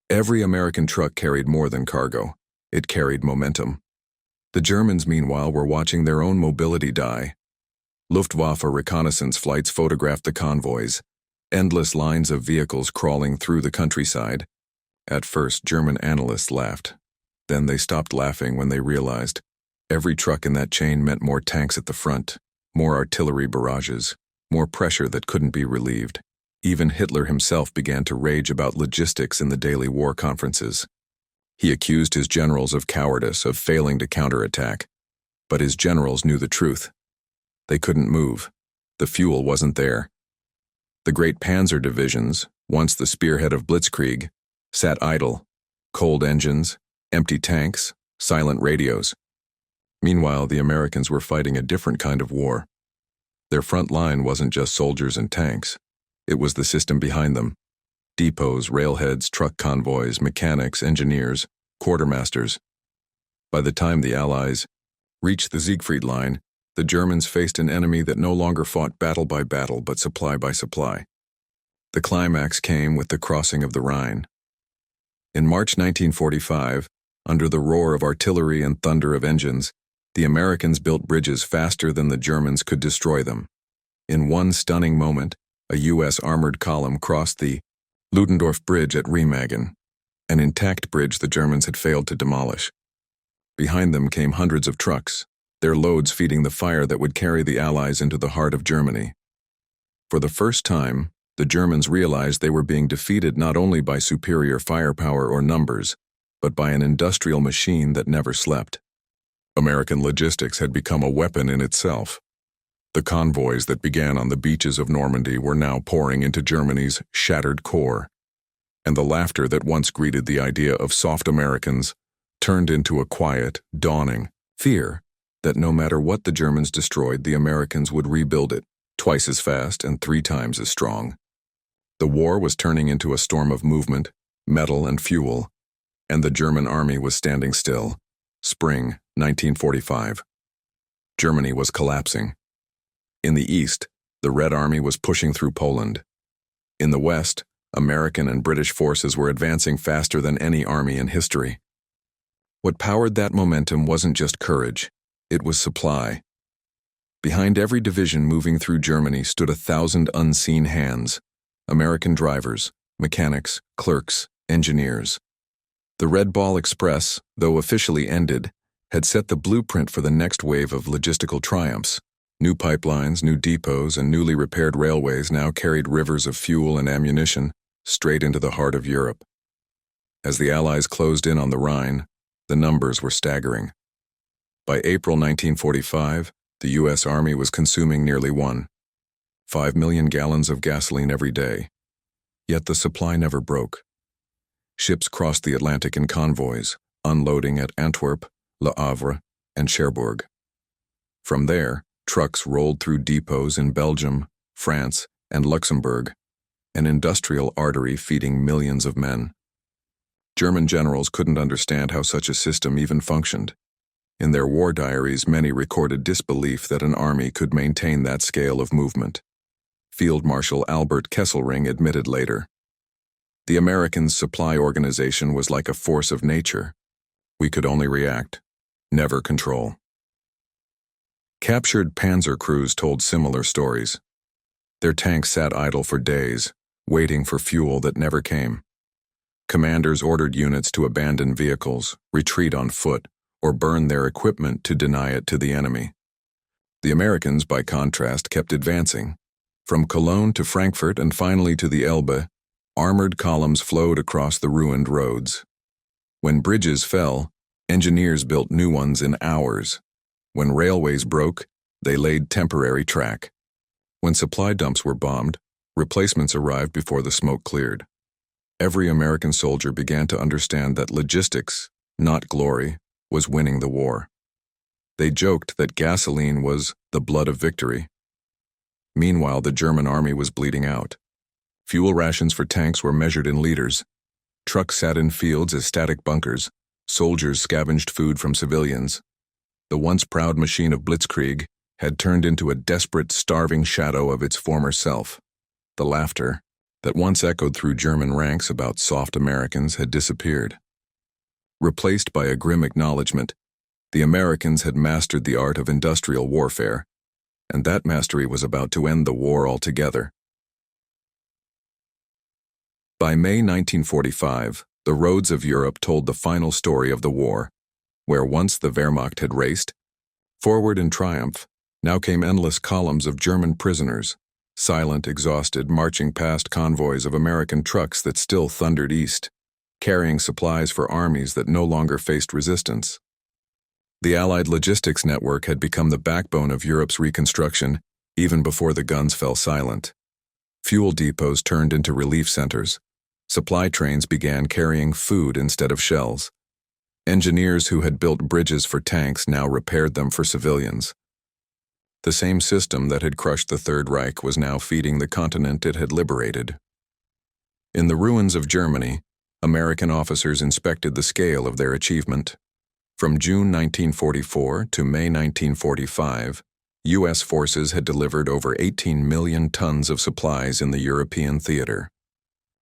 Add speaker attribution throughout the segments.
Speaker 1: Every American truck carried more than cargo. It carried momentum. The Germans, meanwhile, were watching their own mobility die. Luftwaffe reconnaissance flights photographed the convoys, endless lines of vehicles crawling through the countryside. At first, German analysts laughed. Then they stopped laughing when they realized every truck in that chain meant more tanks at the front, more artillery barrages, more pressure that couldn't be relieved. Even Hitler himself began to rage about logistics in the daily war conferences. He accused his generals of cowardice, of failing to counterattack. But his generals knew the truth. They couldn't move. The fuel wasn't there. The great panzer divisions, once the spearhead of Blitzkrieg, sat idle. Cold engines, empty tanks, silent radios. Meanwhile, the Americans were fighting a different kind of war. Their front line wasn't just soldiers and tanks. It was the system behind them. Depots, railheads, truck convoys, mechanics, engineers, quartermasters. By the time the Allies reached the Siegfried Line, the Germans faced an enemy that no longer fought battle by battle but supply by supply. The climax came with the crossing of the Rhine. In March 1945, under the roar of artillery and thunder of engines, the Americans built bridges faster than the Germans could destroy them. In one stunning moment, a U.S. armored column crossed the Ludendorff Bridge at Remagen, an intact bridge the Germans had failed to demolish. Behind them came hundreds of trucks, their loads feeding the fire that would carry the Allies into the heart of Germany. For the first time, the Germans realized they were being defeated not only by superior firepower or numbers, but by an industrial machine that never slept. American logistics had become a weapon in itself. The convoys that began on the beaches of Normandy were now pouring into Germany's shattered core, and the laughter that once greeted the idea of soft Americans turned into a quiet, dawning fear that no matter what the Germans destroyed, the Americans would rebuild it, twice as fast and 3 times as strong. The war was turning into a storm of movement, metal and fuel, and the German army was standing still. Spring 1945. Germany was collapsing. In the east, the Red Army was pushing through Poland. In the west, American and British forces were advancing faster than any army in history. What powered that momentum wasn't just courage, it was supply. Behind every division moving through Germany stood 1,000 unseen hands, American drivers, mechanics, clerks, engineers. The Red Ball Express, though officially ended, had set the blueprint for the next wave of logistical triumphs. New pipelines, new depots, and newly repaired railways now carried rivers of fuel and ammunition straight into the heart of Europe. As the Allies closed in on the Rhine, the numbers were staggering. By April 1945, the U.S. Army was consuming nearly 1.5 million gallons of gasoline every day. Yet the supply never broke. Ships crossed the Atlantic in convoys, unloading at Antwerp, Le Havre, and Cherbourg. From there, trucks rolled through depots in Belgium, France, and Luxembourg, an industrial artery feeding millions of men. German generals couldn't understand how such a system even functioned. In their war diaries, many recorded disbelief that an army could maintain that scale of movement. Field Marshal Albert Kesselring admitted later, "The Americans' supply organization was like a force of nature. We could only react, never control." Captured panzer crews told similar stories. Their tanks sat idle for days, waiting for fuel that never came. Commanders ordered units to abandon vehicles, retreat on foot, or burn their equipment to deny it to the enemy. The Americans, by contrast, kept advancing. From Cologne to Frankfurt and finally to the Elbe, armored columns flowed across the ruined roads. When bridges fell, engineers built new ones in hours. When railways broke, they laid temporary track. When supply dumps were bombed, replacements arrived before the smoke cleared. Every American soldier began to understand that logistics, not glory, was winning the war. They joked that gasoline was the blood of victory. Meanwhile, the German army was bleeding out. Fuel rations for tanks were measured in liters. Trucks sat in fields as static bunkers. Soldiers scavenged food from civilians. The once proud machine of Blitzkrieg had turned into a desperate, starving shadow of its former self. The laughter, that once echoed through German ranks about soft Americans had disappeared. Replaced by a grim acknowledgement, the Americans had mastered the art of industrial warfare, and that mastery was about to end the war altogether. By May 1945, the roads of Europe told the final story of the war, where once the Wehrmacht had raced forward in triumph, now came endless columns of German prisoners, silent, exhausted, marching past convoys of American trucks that still thundered east, carrying supplies for armies that no longer faced resistance. The Allied logistics network had become the backbone of Europe's reconstruction even before the guns fell silent. Fuel depots turned into relief centers. Supply trains began carrying food instead of shells. Engineers who had built bridges for tanks now repaired them for civilians. The same system that had crushed the Third Reich was now feeding the continent it had liberated. In the ruins of Germany, American officers inspected the scale of their achievement. From June 1944 to May 1945, U.S. forces had delivered over 18 million tons of supplies in the European theater.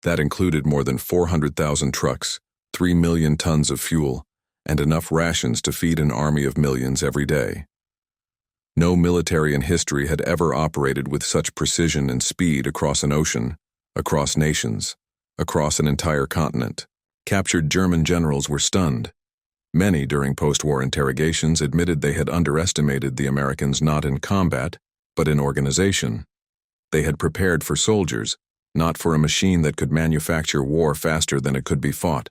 Speaker 1: That included more than 400,000 trucks, 3 million tons of fuel, and enough rations to feed an army of millions every day. No military in history had ever operated with such precision and speed across an ocean, across nations, across an entire continent. Captured German generals were stunned. Many, during post-war interrogations, admitted they had underestimated the Americans not in combat, but in organization. They had prepared for soldiers, not for a machine that could manufacture war faster than it could be fought.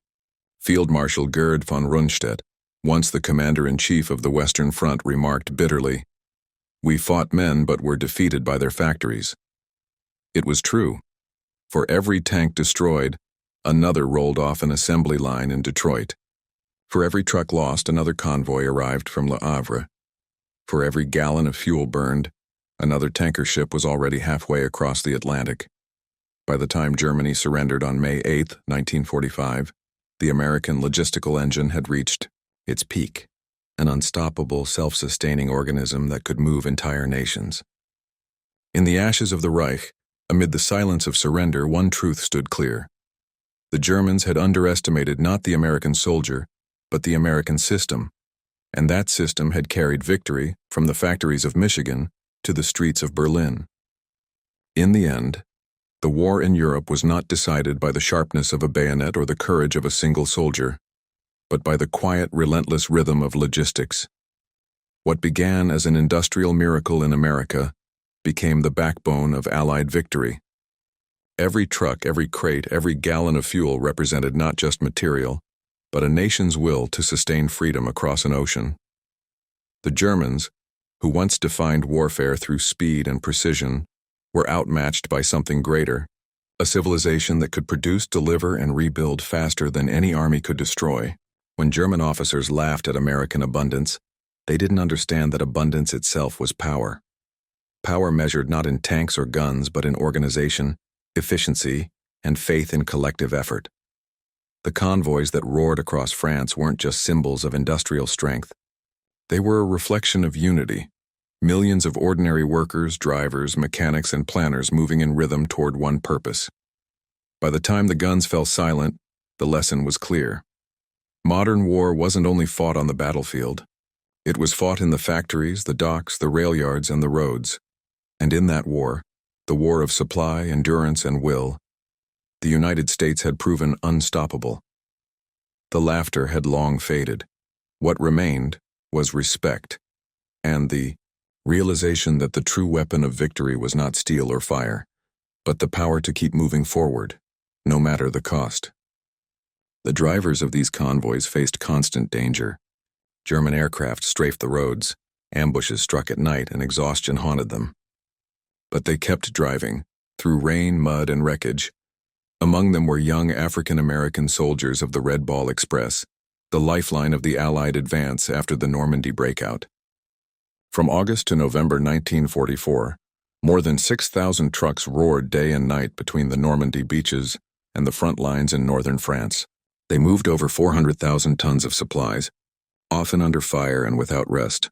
Speaker 1: Field Marshal Gerd von Rundstedt, once the commander-in-chief of the Western Front, remarked bitterly, "We fought men but were defeated by their factories." It was true. For every tank destroyed, another rolled off an assembly line in Detroit. For every truck lost, another convoy arrived from Le Havre. For every gallon of fuel burned, another tanker ship was already halfway across the Atlantic. By the time Germany surrendered on May 8, 1945, the American logistical engine had reached its peak, an unstoppable, self-sustaining organism that could move entire nations. In the ashes of the Reich, amid the silence of surrender, one truth stood clear. The Germans had underestimated not the American soldier, but the American system, and that system had carried victory from the factories of Michigan to the streets of Berlin. In the end, the war in Europe was not decided by the sharpness of a bayonet or the courage of a single soldier, but by the quiet, relentless rhythm of logistics. What began as an industrial miracle in America became the backbone of Allied victory. Every truck, every crate, every gallon of fuel represented not just material, but a nation's will to sustain freedom across an ocean. The Germans, who once defined warfare through speed and precision, were outmatched by something greater, a civilization that could produce, deliver, and rebuild faster than any army could destroy. When German officers laughed at American abundance, they didn't understand that abundance itself was power. Power measured not in tanks or guns, but in organization, efficiency, and faith in collective effort. The convoys that roared across France weren't just symbols of industrial strength. They were a reflection of unity. Millions of ordinary workers, drivers, mechanics, and planners moving in rhythm toward one purpose. By the time the guns fell silent, the lesson was clear. Modern war wasn't only fought on the battlefield. It was fought in the factories, the docks, the rail yards, and the roads. And in that war, the war of supply, endurance, and will, the United States had proven unstoppable. The laughter had long faded. What remained was respect, and the realization that the true weapon of victory was not steel or fire, but the power to keep moving forward, no matter the cost. The drivers of these convoys faced constant danger. German aircraft strafed the roads, ambushes struck at night, and exhaustion haunted them. But they kept driving, through rain, mud, and wreckage. Among them were young African-American soldiers of the Red Ball Express, the lifeline of the Allied advance after the Normandy breakout. From August to November 1944, more than 6,000 trucks roared day and night between the Normandy beaches and the front lines in northern France. They moved over 400,000 tons of supplies, often under fire and without rest.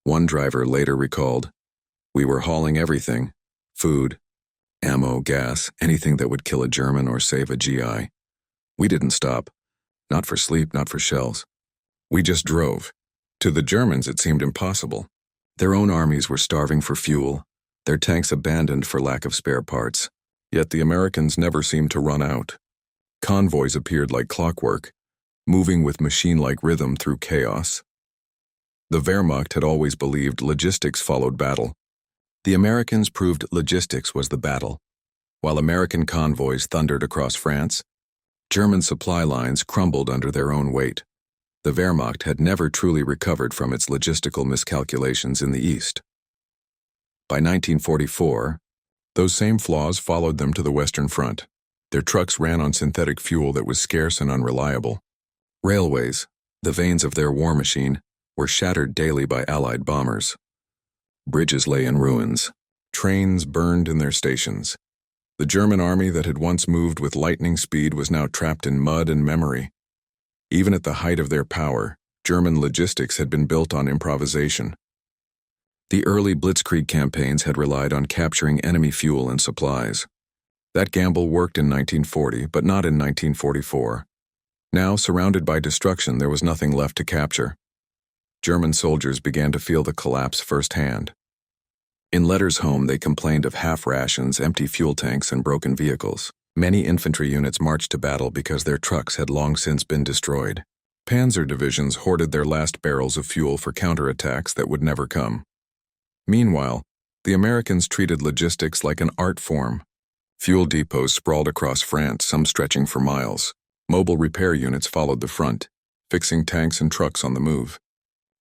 Speaker 1: One driver later recalled, "We were hauling everything: food, Ammo, gas, anything that would kill a German or save a GI. We didn't stop. Not for sleep, not for shells. We just drove. To the Germans, it seemed impossible. Their own armies were starving for fuel, their tanks abandoned for lack of spare parts. Yet the Americans never seemed to run out. Convoys appeared like clockwork, moving with machine-like rhythm through chaos. The Wehrmacht had always believed logistics followed battle. The Americans proved logistics was the battle. While American convoys thundered across France, German supply lines crumbled under their own weight. The Wehrmacht had never truly recovered from its logistical miscalculations in the East. By 1944, those same flaws followed them to the Western Front. Their trucks ran on synthetic fuel that was scarce and unreliable. Railways, the veins of their war machine, were shattered daily by Allied bombers. Bridges lay in ruins. Trains burned in their stations. The German army that had once moved with lightning speed was now trapped in mud and memory. Even at the height of their power, German logistics had been built on improvisation. The early blitzkrieg campaigns had relied on capturing enemy fuel and supplies. That gamble worked in 1940, but not in 1944. Now, surrounded by destruction, there was nothing left to capture. German soldiers began to feel the collapse firsthand. In letters home, they complained of half rations, empty fuel tanks, and broken vehicles. Many infantry units marched to battle because their trucks had long since been destroyed. Panzer divisions hoarded their last barrels of fuel for counterattacks that would never come. Meanwhile, the Americans treated logistics like an art form. Fuel depots sprawled across France, some stretching for miles. Mobile repair units followed the front, fixing tanks and trucks on the move.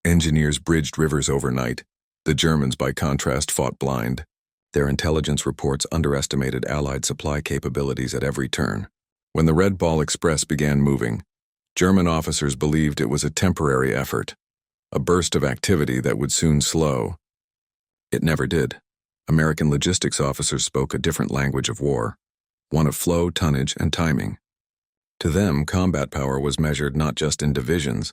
Speaker 1: Engineers bridged rivers overnight. The Germans, by contrast, fought blind. Their intelligence reports underestimated Allied supply capabilities at every turn. When the Red Ball Express began moving, German officers believed it was a temporary effort, a burst of activity that would soon slow. It never did. American logistics officers spoke a different language of war, one of flow, tonnage, and timing. To them, combat power was measured not just in divisions,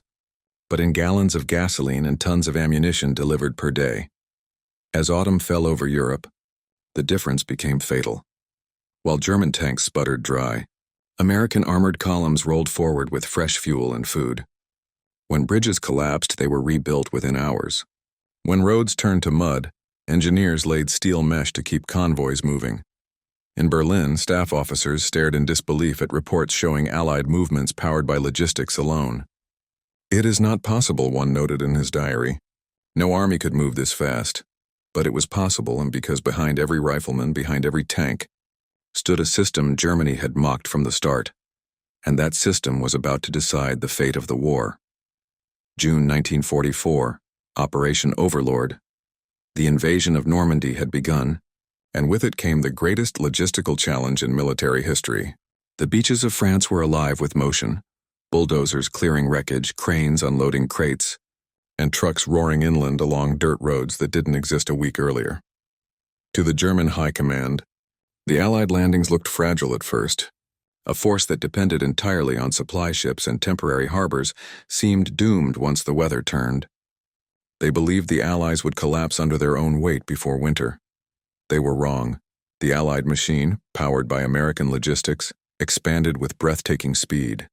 Speaker 1: but in gallons of gasoline and tons of ammunition delivered per day. As autumn fell over Europe, the difference became fatal. While German tanks sputtered dry, American armored columns rolled forward with fresh fuel and food. When bridges collapsed, they were rebuilt within hours. When roads turned to mud, engineers laid steel mesh to keep convoys moving. In Berlin, staff officers stared in disbelief at reports showing Allied movements powered by logistics alone. "It is not possible," one noted in his diary. "No army could move this fast." But it was possible, and because behind every rifleman, behind every tank, stood a system Germany had mocked from the start. And that system was about to decide the fate of the war. June 1944, Operation Overlord. The invasion of Normandy had begun, and with it came the greatest logistical challenge in military history. The beaches of France were alive with motion. Bulldozers clearing wreckage, cranes unloading crates, and trucks roaring inland along dirt roads that didn't exist a week earlier. To the German high command, the Allied landings looked fragile at first. A force that depended entirely on supply ships and temporary harbors seemed doomed once the weather turned. They believed the Allies would collapse under their own weight before winter. They were wrong. The Allied machine, powered by American logistics, expanded with breathtaking speed.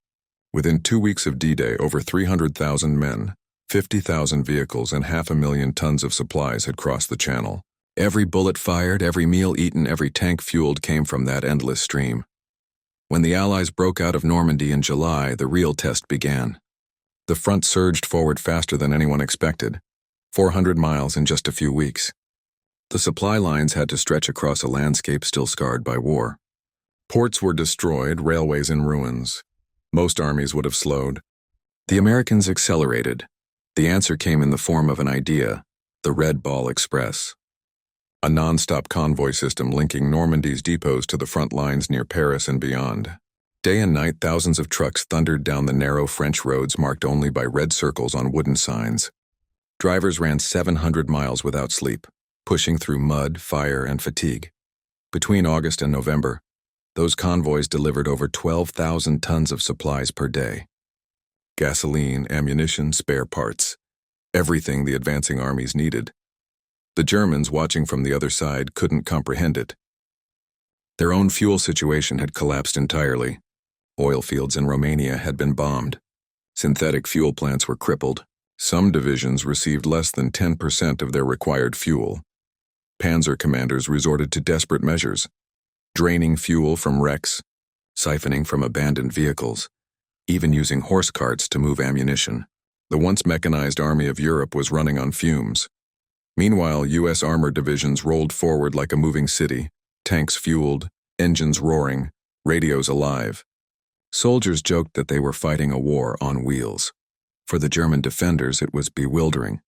Speaker 1: Within 2 weeks of D-Day, over 300,000 men, 50,000 vehicles, and 500,000 tons of supplies had crossed the channel. Every bullet fired, every meal eaten, every tank fueled came from that endless stream. When the Allies broke out of Normandy in July, the real test began. The front surged forward faster than anyone expected, 400 miles in just a few weeks. The supply lines had to stretch across a landscape still scarred by war. Ports were destroyed, railways in ruins. Most armies would have slowed. The Americans accelerated. The answer came in the form of an idea, the Red Ball Express. A non-stop convoy system linking Normandy's depots to the front lines near Paris and beyond. Day and night, thousands of trucks thundered down the narrow French roads marked only by red circles on wooden signs. Drivers ran 700 miles without sleep, pushing through mud, fire, and fatigue. Between August and November, those convoys delivered over 12,000 tons of supplies per day. Gasoline, ammunition, spare parts. Everything the advancing armies needed. The Germans, watching from the other side, couldn't comprehend it. Their own fuel situation had collapsed entirely. Oil fields in Romania had been bombed. Synthetic fuel plants were crippled. Some divisions received less than 10% of their required fuel. Panzer commanders resorted to desperate measures, draining fuel from wrecks, siphoning from abandoned vehicles, even using horse carts to move ammunition. The once mechanized army of Europe was running on fumes. Meanwhile, U.S. armored divisions rolled forward like a moving city, tanks fueled, engines roaring, radios alive. Soldiers joked that they were fighting a war on wheels. For the German defenders, it was bewildering.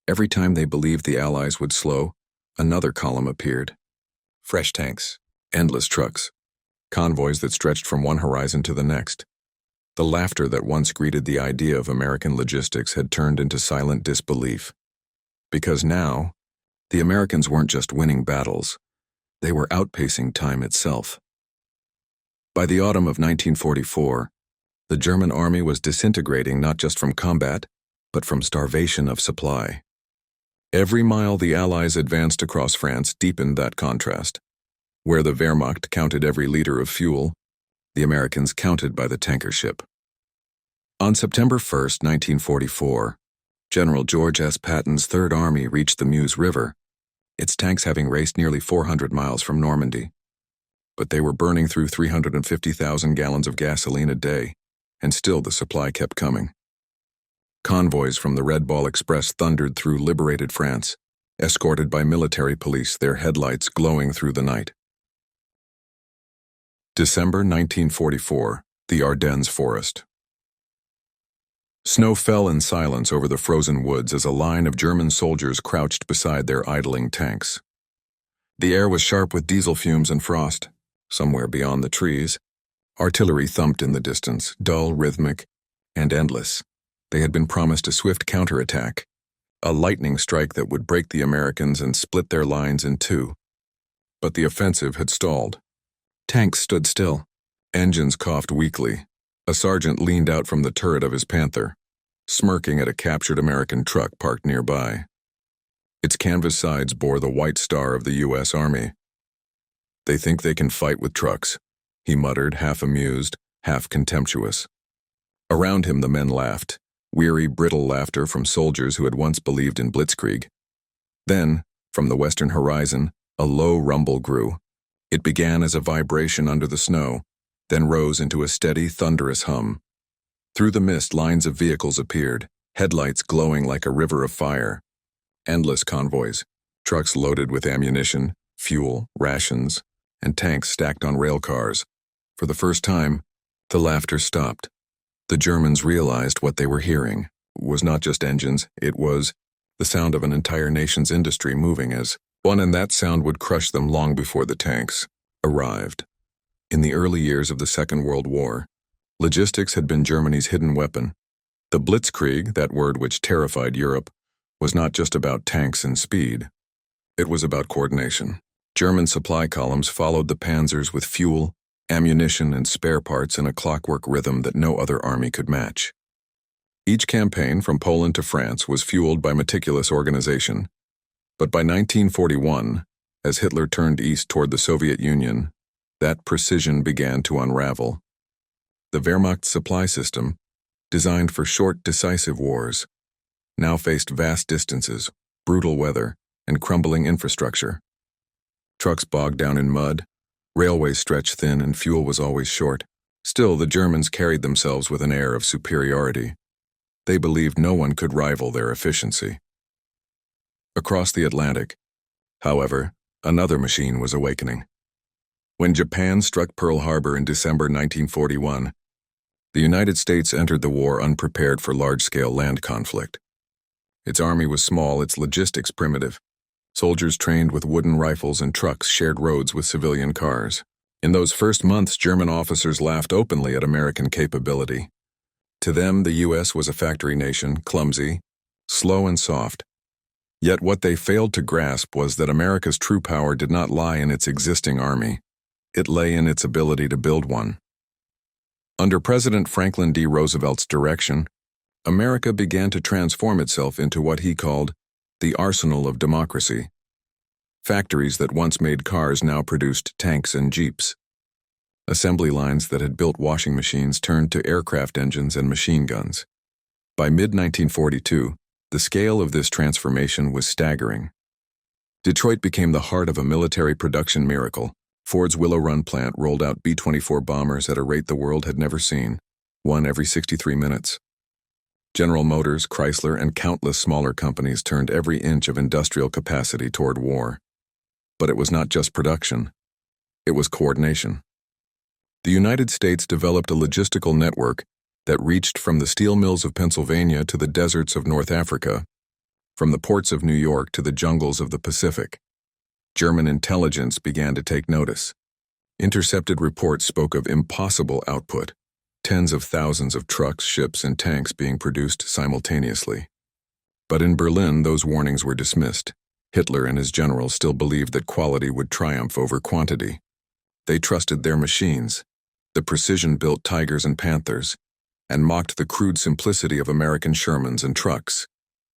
Speaker 1: Every time they believed the Allies would slow, another column appeared. Fresh tanks, endless trucks, convoys that stretched from one horizon to the next. The laughter that once greeted the idea of American logistics had turned into silent disbelief. Because now, the Americans weren't just winning battles, they were outpacing time itself. By the autumn of 1944, the German army was disintegrating not just from combat, but from starvation of supply. Every mile the Allies advanced across France deepened that contrast. Where the Wehrmacht counted every liter of fuel, the Americans counted by the tanker ship. On September 1, 1944, General George S. Patton's Third Army reached the Meuse River, its tanks having raced nearly 400 miles from Normandy. But they were burning through 350,000 gallons of gasoline a day, and still the supply kept coming. Convoys from the Red Ball Express thundered through liberated France, escorted by military police, their headlights glowing through the night. December 1944, the Ardennes Forest. Snow fell in silence over the frozen woods as a line of German soldiers crouched beside their idling tanks. The air was sharp with diesel fumes and frost. Somewhere beyond the trees, artillery thumped in the distance, dull, rhythmic, and endless. They had been promised a swift counterattack, a lightning strike that would break the Americans and split their lines in two. But the offensive had stalled. Tanks stood still. Engines coughed weakly. A sergeant leaned out from the turret of his Panther, smirking at a captured American truck parked nearby. Its canvas sides bore the white star of the U.S. Army. "They think they can fight with trucks," he muttered, half amused, half contemptuous. Around him the men laughed, weary, brittle laughter from soldiers who had once believed in blitzkrieg. Then, from the western horizon, a low rumble grew. It began as a vibration under the snow, then rose into a steady, thunderous hum. Through the mist, lines of vehicles appeared, headlights glowing like a river of fire. Endless convoys, trucks loaded with ammunition, fuel, rations, and tanks stacked on rail cars. For the first time, the laughter stopped. The Germans realized what they were hearing was not just engines, it was the sound of an entire nation's industry moving as one, and that sound would crush them long before the tanks arrived. In the early years of the Second World War, logistics had been Germany's hidden weapon. The blitzkrieg, that word which terrified Europe, was not just about tanks and speed. It was about coordination. German supply columns followed the panzers with fuel, ammunition, and spare parts in a clockwork rhythm that no other army could match. Each campaign from Poland to France was fueled by meticulous organization. But by 1941, as Hitler turned east toward the Soviet Union, that precision began to unravel. The Wehrmacht's supply system, designed for short, decisive wars, now faced vast distances, brutal weather, and crumbling infrastructure. Trucks bogged down in mud, railways stretched thin, and fuel was always short. Still, the Germans carried themselves with an air of superiority. They believed no one could rival their efficiency. Across the Atlantic, however, another machine was awakening. When Japan struck Pearl Harbor in December 1941, the United States entered the war unprepared for large-scale land conflict. Its army was small, its logistics primitive. Soldiers trained with wooden rifles and trucks shared roads with civilian cars. In those first months, German officers laughed openly at American capability. To them, the U.S. was a factory nation, clumsy, slow and soft. Yet what they failed to grasp was that America's true power did not lie in its existing army. It lay in its ability to build one. Under President Franklin D. Roosevelt's direction, America began to transform itself into what he called the arsenal of democracy. Factories that once made cars now produced tanks and jeeps. Assembly lines that had built washing machines turned to aircraft engines and machine guns. By mid-1942, the scale of this transformation was staggering. Detroit became the heart of a military production miracle. Ford's Willow Run plant rolled out B-24 bombers at a rate the world had never seen, one every 63 minutes. General Motors, Chrysler, and countless smaller companies turned every inch of industrial capacity toward war. But it was not just production. It was coordination. The United States developed a logistical network that reached from the steel mills of Pennsylvania to the deserts of North Africa, from the ports of New York to the jungles of the Pacific. German intelligence began to take notice. Intercepted reports spoke of impossible output, tens of thousands of trucks, ships, and tanks being produced simultaneously. But in Berlin, those warnings were dismissed. Hitler and his generals still believed that quality would triumph over quantity. They trusted their machines, the precision-built Tigers and Panthers, and mocked the crude simplicity of American Shermans and trucks.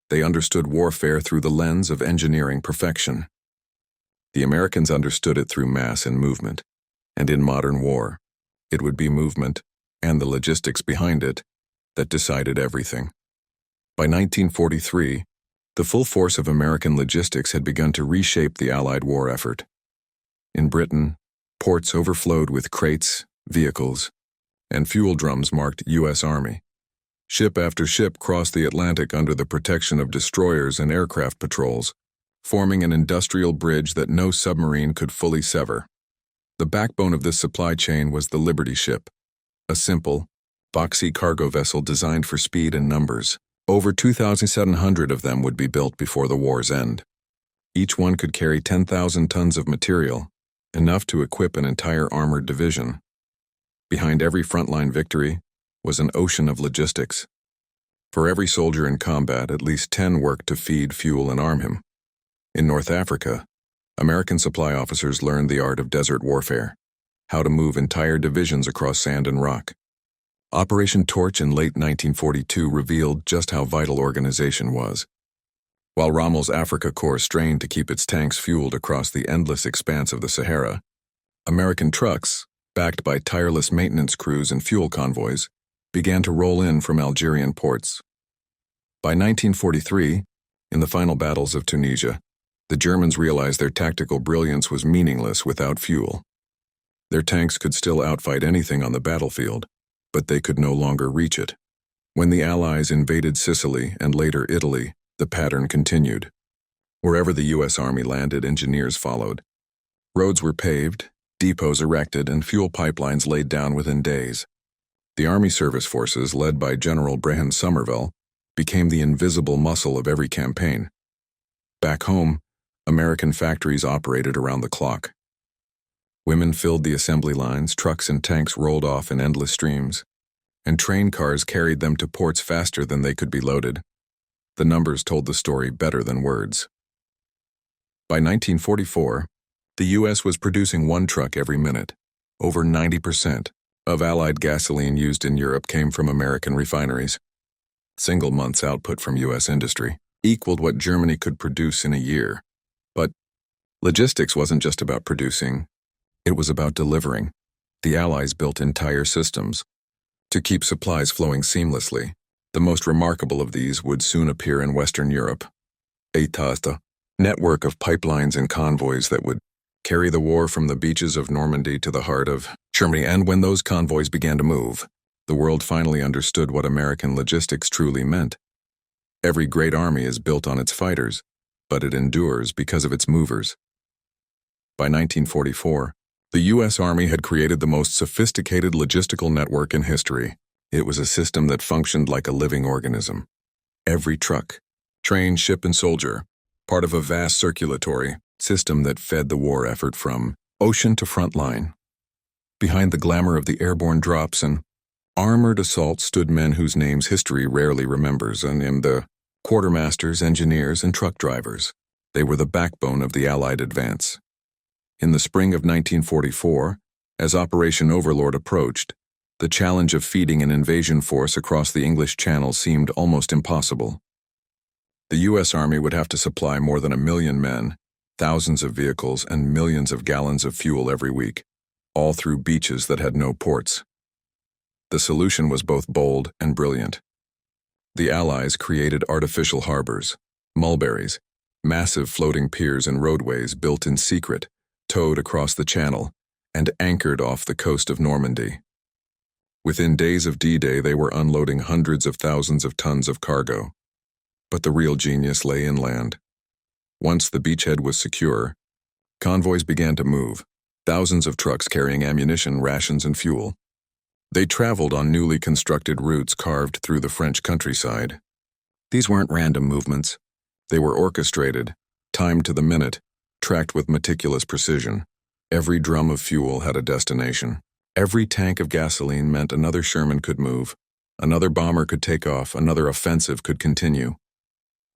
Speaker 1: They understood warfare through the lens of engineering perfection. The Americans understood it through mass and movement, and in modern war, it would be movement, and the logistics behind it, that decided everything. By 1943, the full force of American logistics had begun to reshape the Allied war effort. In Britain, ports overflowed with crates, vehicles, and fuel drums marked U.S. Army. Ship after ship crossed the Atlantic under the protection of destroyers and aircraft patrols, forming an industrial bridge that no submarine could fully sever. The backbone of this supply chain was the Liberty ship, a simple, boxy cargo vessel designed for speed and numbers. Over 2,700 of them would be built before the war's end. Each one could carry 10,000 tons of material, enough to equip an entire armored division. Behind every frontline victory was an ocean of logistics. For every soldier in combat, at least 10 worked to feed, fuel, and arm him. In North Africa, American supply officers learned the art of desert warfare, how to move entire divisions across sand and rock. Operation Torch in late 1942 revealed just how vital organization was. While Rommel's Africa Corps strained to keep its tanks fueled across the endless expanse of the Sahara, American trucks, backed by tireless maintenance crews and fuel convoys, began to roll in from Algerian ports. By 1943, in the final battles of Tunisia, the Germans realized their tactical brilliance was meaningless without fuel. Their tanks could still outfight anything on the battlefield, but they could no longer reach it. When the Allies invaded Sicily and later Italy, the pattern continued. Wherever the U.S. Army landed, engineers followed. Roads were paved, depots erected, and fuel pipelines laid down within days. The Army Service Forces, led by General Brehon Somerville, became the invisible muscle of every campaign. Back home, American factories operated around the clock. Women filled the assembly lines, trucks and tanks rolled off in endless streams, and train cars carried them to ports faster than they could be loaded. The numbers told the story better than words. By 1944, the U.S. was producing one truck every minute. Over 90% of Allied gasoline used in Europe came from American refineries. Single month's output from U.S. industry equaled what Germany could produce in a year. But logistics wasn't just about producing, it was about delivering. The Allies built entire systems to keep supplies flowing seamlessly. The most remarkable of these would soon appear in Western Europe. A network of pipelines and convoys that would carry the war from the beaches of Normandy to the heart of Germany. And when those convoys began to move, the world finally understood what American logistics truly meant. Every great army is built on its fighters, but it endures because of its movers. By 1944, the U.S. Army had created the most sophisticated logistical network in history. It was a system that functioned like a living organism. Every truck, train, ship, and soldier, part of a vast circulatory system that fed the war effort from ocean to front line. Behind the glamour of the airborne drops and armored assault stood men whose names history rarely remembers, and in the quartermasters, engineers, and truck drivers. They were the backbone of the Allied advance. In the spring of 1944, as Operation Overlord approached, the challenge of feeding an invasion force across the English Channel seemed almost impossible. The U.S. Army would have to supply more than 1 million men, thousands of vehicles and millions of gallons of fuel every week, all through beaches that had no ports. The solution was both bold and brilliant. The Allies created artificial harbors, mulberries, massive floating piers and roadways built in secret, towed across the channel, and anchored off the coast of Normandy. Within days of D-Day, they were unloading hundreds of thousands of tons of cargo. But the real genius lay inland. Once the beachhead was secure, convoys began to move, thousands of trucks carrying ammunition, rations, and fuel. They traveled on newly constructed routes carved through the French countryside. These weren't random movements. They were orchestrated, timed to the minute, tracked with meticulous precision. Every drum of fuel had a destination. Every tank of gasoline meant another Sherman could move, another bomber could take off, another offensive could continue.